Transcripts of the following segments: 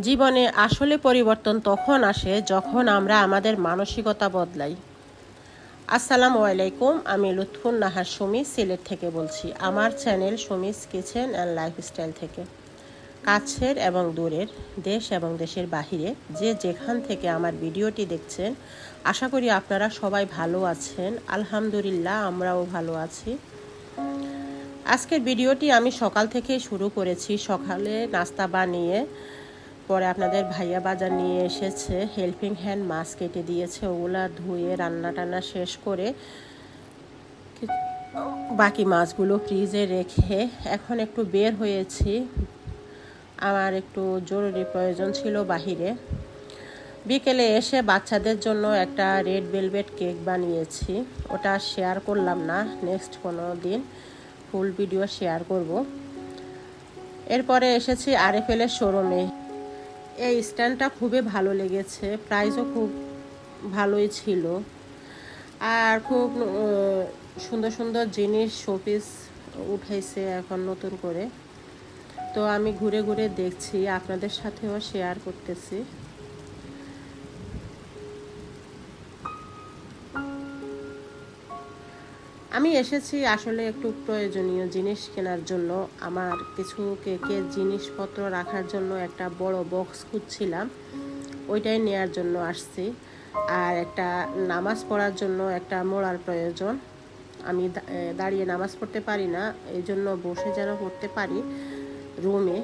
জীবনে আসলে পরিবর্তন তখন আসে যখন আমরা আমাদের মানসিকতা বদলাই। আসসালামু আলাইকুম, আমি লুৎফুন নাহার সুমি সিলেট থেকে বলছি, আমার channel Sumi's kitchen and lifestyle থেকে। কাছের এবং দূরের, দেশ এবং দেশের বাহিরে যে যেখান থেকে আমার ভিডিওটি দেখছেন, আশা করি আপনারা সবাই ভালো আছেন। আলহামদুলিল্লাহ, আমরাও ভালো আছি। আজকের ভিডিওটি আমি সকাল থেকেই শুরু করেছি। সকালে নাস্তা বানিয়ে পরে আপনাদের ভাইয়া বাজার নিয়ে এসেছে, হেল্পিং হ্যান্ড মাছ কেটে দিয়েছে, ওগুলা ধুয়ে রান্না টান্না শেষ করে বাকি মাছগুলো ফ্রিজে রেখে এখন একটু বের হয়েছি। আমার একটু জরুরি প্রয়োজন ছিল বাহিরে। বিকেলে এসে বাচ্চাদের জন্য একটা রেড ভেলভেট কেক বানিয়েছি, ওটা শেয়ার করলাম না, নেক্সট কোনো দিন ফুল ভিডিও শেয়ার করব। এরপরে এসেছি আরএফএলের শোরুমে। এই স্ট্যান্ডটা খুবই ভালো লেগেছে, প্রাইসও খুব ভালোই ছিল, আর খুব সুন্দর সুন্দর জিনিস শোপিস উঠাইছে এখন নতুন করে। তো আমি ঘুরে ঘুরে দেখছি, আপনাদের সাথেও শেয়ার করতেছি। আমি এসেছি আসলে একটু প্রয়োজনীয় জিনিস কেনার জন্য। আমার কিছু কেকের জিনিসপত্র রাখার জন্য একটা বড় বক্স খুঁজছিলাম, ওইটাই নেয়ার জন্য আসছি। আর একটা নামাজ পড়ার জন্য একটা মোড়ার প্রয়োজন। আমি দাঁড়িয়ে নামাজ পড়তে পারি না, এই জন্য বসে যেন পড়তে পারি রুমে।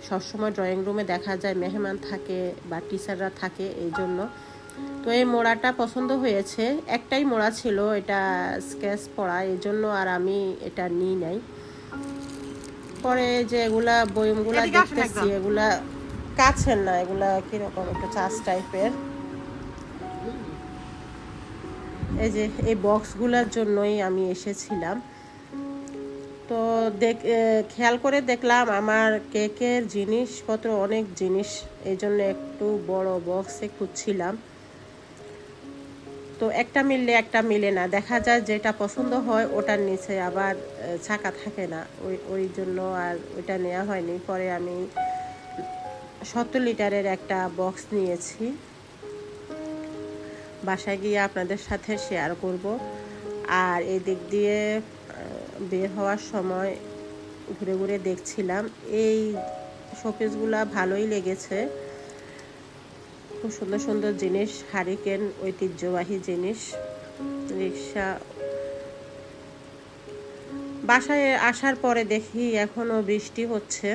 সবসময় ড্রয়িং রুমে দেখা যায় মেহমান থাকে বা টিচাররা থাকে, এই জন্য। তো এই মোড়াটা পছন্দ হয়েছে, একটাই মোড়া ছিল, এটা স্কেচ পড়া, এই জন্য আর আমি এটা নিই নাই। পরে যে এগুলা বয়মগুলা দেখতেছি, এগুলা কাছের না, এগুলা কিরকম একটা চাষ টাইপের। এই যে এই বক্সগুলোর জন্যই আমি এসেছিলাম। তো খেয়াল করে দেখলাম আমার কেকের জিনিসপত্র অনেক জিনিস, এই জন্য একটু বড় বক্সে খুঁজছিলাম। তো একটা মিললে একটা মিলে না, দেখা যায় যেটা পছন্দ হয় ওটার নিচে আবার ছাকা থাকে না, ওই জন্য আর ওইটা নেওয়া হয়নি। পরে আমি 70 লিটারের একটা বক্স নিয়েছি, বাসায় গিয়ে আপনাদের সাথে শেয়ার করব। আর এই দিক দিয়ে বের হওয়ার সময় ঘুরে ঘুরে দেখছিলাম, এই শোপিসগুলা ভালোই লেগেছে, খুব সুন্দর সুন্দর জিনিস, হারিকেন ঐতিহ্যবাহী জিনিস, রিক্সা। বাসায় আসার পরে দেখি এখনো বৃষ্টি হচ্ছে।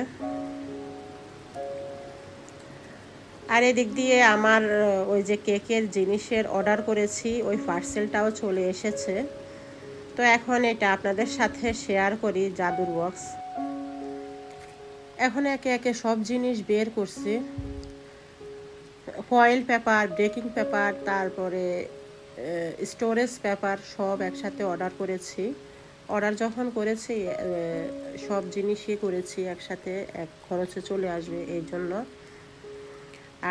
আর এদিক দিয়ে আমার ওই যে কেকের জিনিসের অর্ডার করেছি, ওই পার্সেলটাও চলে এসেছে। তো এখন এটা আপনাদের সাথে শেয়ার করি, জাদুর বক্স। এখন একে একে সব জিনিস বের করছি, ফয়েল পেপার, বেকিং পেপার, তারপরে স্টোরেজ পেপার, সব একসাথে অর্ডার করেছি। অর্ডার যখন করেছি সব জিনিসই করেছি একসাথে, এক খরচে চলে আসবে এই জন্য।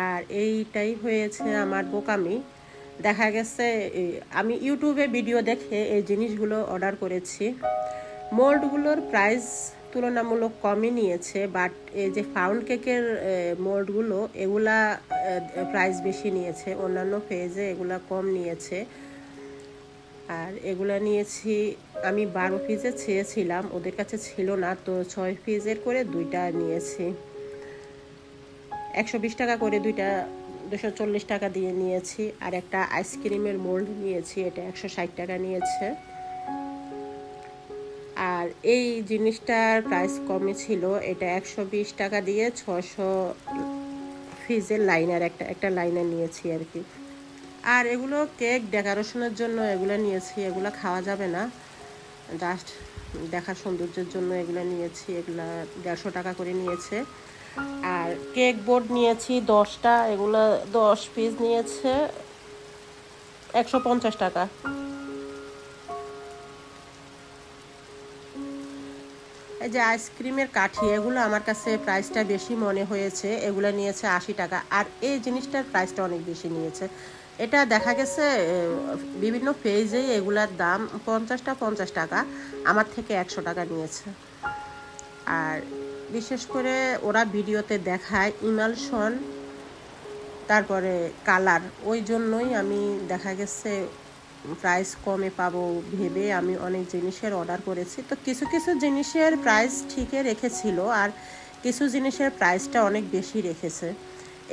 আর এইটাই হয়েছে আমার বোকামি। দেখা গেছে আমি ইউটিউবে ভিডিও দেখে এই জিনিসগুলো অর্ডার করেছি। মোল্ডগুলোর প্রাইস তুলনামূলক কমই নিয়েছে, বাট এই যে পাউন্ড কেকের মোল্ডগুলো, এগুলা প্রাইস বেশি নিয়েছে, অন্যান্য পেজে এগুলা কম নিয়েছে। আর এগুলা নিয়েছি আমি 12 পিসে চেয়েছিলাম, ওদের কাছে ছিল না, তো 6 পিসের করে দুইটা নিয়েছি। 120 টাকা করে দুইটা, 240 টাকা দিয়ে নিয়েছি। আর একটা আইসক্রিমের মোল্ড নিয়েছি, এটা 160 টাকা নিয়েছে। আর এই জিনিসটার প্রাইস কমই ছিল, এটা 120 টাকা দিয়ে 600 পিসের লাইনার, একটা লাইনার নিয়েছি আর কি। আর এগুলো কেক ডেকোরেশনের জন্য এগুলো নিয়েছি, এগুলো খাওয়া যাবে না, জাস্ট দেখার সৌন্দর্যের জন্য এগুলো নিয়েছি। এগুলা 150 টাকা করে নিয়েছে। আর কেক বোর্ড নিয়েছি 10টা, এগুলো 10 পিস নিয়েছে 150 টাকা। এই যে আইসক্রিমের কাঠি, এগুলো আমার কাছে প্রাইসটা বেশি মনে হয়েছে, এগুলো নিয়েছে 80 টাকা। আর এই জিনিসটার প্রাইসটা অনেক বেশি নিয়েছে, এটা দেখা গেছে বিভিন্ন পেজে এগুলার দাম 50 টাকা, আমার থেকে 100 টাকা নিয়েছে। আর বিশেষ করে ওরা ভিডিওতে দেখায় ইমালশন তারপরে কালার, ওই জন্যই আমি দেখা গেছে প্রাইস কমে পাবো ভেবে আমি অনেক জিনিসের অর্ডার করেছি। তো কিছু কিছু জিনিসের প্রাইস ঠিকই রেখেছিল, আর কিছু জিনিসের প্রাইসটা অনেক বেশি রেখেছে।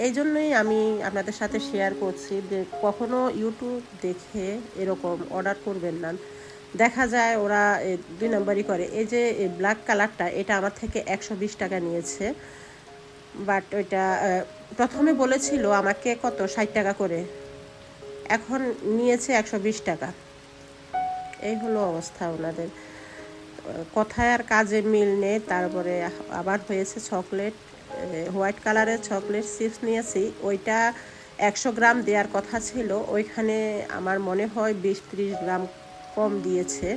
এই জন্যই আমি আপনাদের সাথে শেয়ার করছি যে কখনো ইউটিউব দেখে এরকম অর্ডার করবেন না। দেখা যায় ওরা 2 নম্বরই করে। এই যে ব্ল্যাক কালারটা, এটা আমার থেকে 120 টাকা নিয়েছে, বাট ওইটা প্রথমে বলেছিল আমাকে কত 60 টাকা করে, এখন নিয়েছে 120 টাকা। এই হলো অবস্থা ওনাদের, কথায় আর কাজে মিল নেই। তারপরে আবার হয়েছে চকলেট, হোয়াইট কালারের চকলেট চিপস নিয়েছি, ওইটা 100 গ্রাম দেওয়ার কথা ছিল, ওইখানে আমার মনে হয় 20-30 গ্রাম কম দিয়েছে।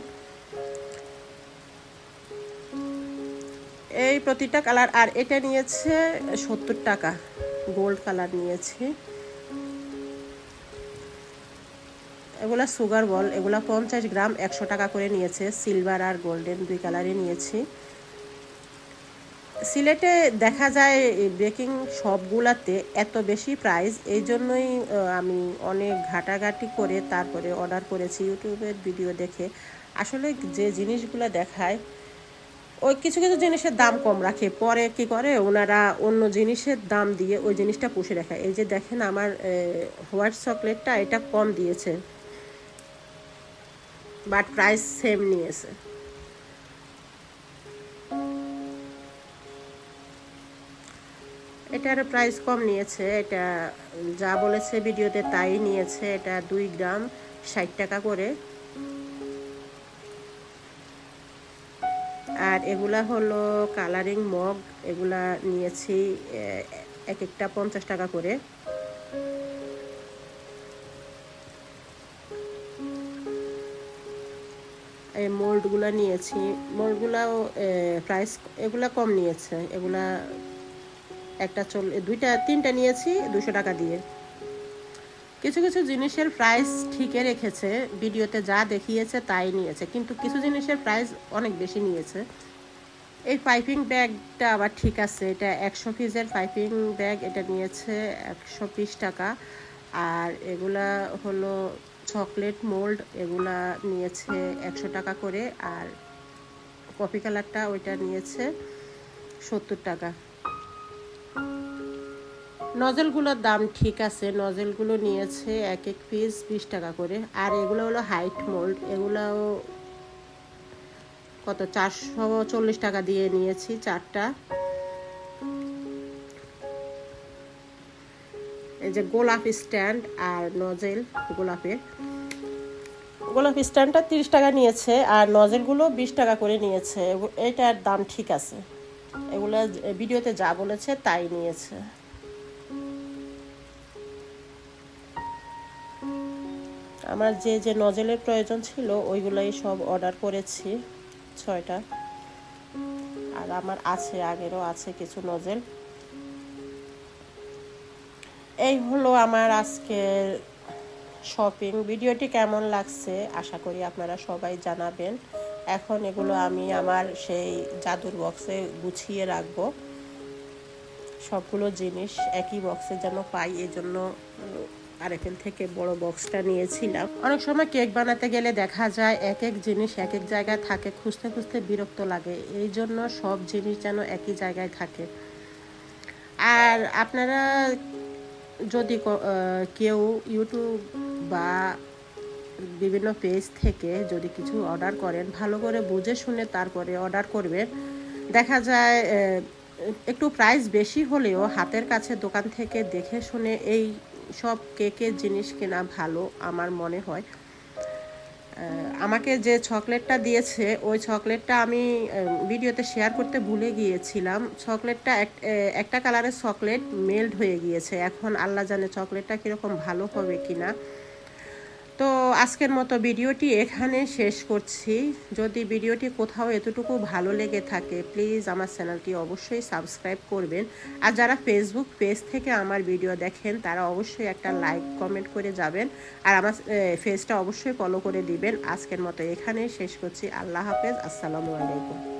এই প্রতিটা কালার, আর এটা নিয়েছে 70 টাকা, গোল্ড কালার নিয়েছি। এগুলা সুগার বল, এগুলা 50 গ্রাম 100 টাকা করে নিয়েছে, সিলভার আর গোল্ডেন 2 কালারই নিয়েছি। সিলেটে দেখা যায় বেকিং শপগুলাতে এত বেশি প্রাইস, এই জন্যই আমি অনেক ঘাটাঘাটি করে তারপরে অর্ডার করেছি ইউটিউবের ভিডিও দেখে। আসলে যে জিনিসগুলো দেখায় ওই কিছু কিছু জিনিসের দাম কম রাখে, পরে কি করে ওনারা অন্য জিনিসের দাম দিয়ে ওই জিনিসটা পুষে রাখে। এই যে দেখেন আমার হোয়াইট চকলেটটা, এটা কম দিয়েছে বাট প্রাইস সেম নিয়েছে। এটার প্রাইস কম নিয়েছে, এটা যা বলেছে ভিডিওতে তাই নিয়েছে। এটা 2 গ্রাম 60 টাকা করে। আর এগুলা হলো কালারিং মগ, এগুলা নিয়েছি এক একটা 50 টাকা করে। এই মোল্ডগুলো নিয়েছি, মোল্ডগুলাও প্রাইস এগুলা কম নিয়েছে, এগুলা একটা 3টা নিয়েছি 200 টাকা দিয়ে। কিছু কিছু জিনিসের প্রাইস ঠিকই রেখেছে, ভিডিওতে যা দেখিয়েছে তাই নিয়েছে, কিন্তু কিছু জিনিসের প্রাইস অনেক বেশি নিয়েছে। এই পাইপিং ব্যাগটা আবার ঠিক আছে, এটা 100 পিসের পাইপিং ব্যাগ, এটা নিয়েছে 120 টাকা। আর এগুলা হলো চকলেট মোল্ড, এগুলা নিয়েছে 100 টাকা করে। আর কফি কালারটা ওইটা নিয়েছে 70 টাকা। নজলগুলোর দাম ঠিক আছে, নজলগুলো নিয়েছে এক এক পিস 20 টাকা করে। আর এগুলো হলো হাইট মোল্ড, এগুলাও কত 440 টাকা দিয়ে নিয়েছি 4টা। এই যে গোলাপ স্ট্যান্ড আর নজেল, গোলাপ স্ট্যান্ডটা 30 টাকা নিয়েছে, আর নজেলগুলো 20 টাকা করে নিয়েছে। এটার দাম ঠিক আছে, এগুলো ভিডিওতে যা বলেছে তাই নিয়েছে। আমার যে যে নজেলের প্রয়োজন ছিল ওইগুলাই সব অর্ডার করেছি 6টা। আর আমার আছে, আগেরও আছে কিছু নজেল। এই হলো আমার আজকের শপিং। ভিডিওটি কেমন লাগছে আশা করি আপনারা সবাই জানাবেন। এখন এগুলো আমি আমার সেই জাদুর বক্সে গুছিয়ে রাখবো, সবগুলো জিনিস একই বক্সে যেন পাই, এই জন্য আরএফএল থেকে বড় বক্সটা নিয়েছিলাম। অনেক সময় কেক বানাতে গেলে দেখা যায় এক এক জিনিস এক এক জায়গায় থাকে, খুঁজতে খুঁজতে বিরক্ত লাগে, এই জন্য সব জিনিস যেন একই জায়গায় থাকে। আর আপনারা যদি কেউ ইউটিউব বা বিভিন্ন পেজ থেকে যদি কিছু অর্ডার করেন, ভালো করে বুঝে শুনে তারপরে অর্ডার করবেন। দেখা যায় একটু প্রাইস বেশি হলেও হাতের কাছে দোকান থেকে দেখে শুনে এই সব কেকের জিনিস কেনা ভালো আমার মনে হয়। আমাকে যে চকলেটটা দিয়েছে ওই চকলেটটা আমি ভিডিওতে শেয়ার করতে ভুলে গিয়েছিলাম। চকলেটটা একটা কালারের চকলেট মেল্ট হয়ে গিয়েছে, এখন আল্লাহ জানে চকলেটটা কীরকম ভালো হবে কিনা। তো আজকের মতো ভিডিওটি এখানে শেষ করছি। যদি ভিডিওটি কোথাও এতটুকু ভালো লেগে থাকে প্লিজ আমার চ্যানেলটি অবশ্যই সাবস্ক্রাইব করবেন। আর যারা ফেসবুক পেজ থেকে আমার ভিডিও দেখেন তারা অবশ্যই একটা লাইক কমেন্ট করে যাবেন, আর আমার পেজটা অবশ্যই ফলো করে দিবেন। আজকের মতো এখানে শেষ করছি। আল্লাহ হাফেজ, আসসালামু আলাইকুম।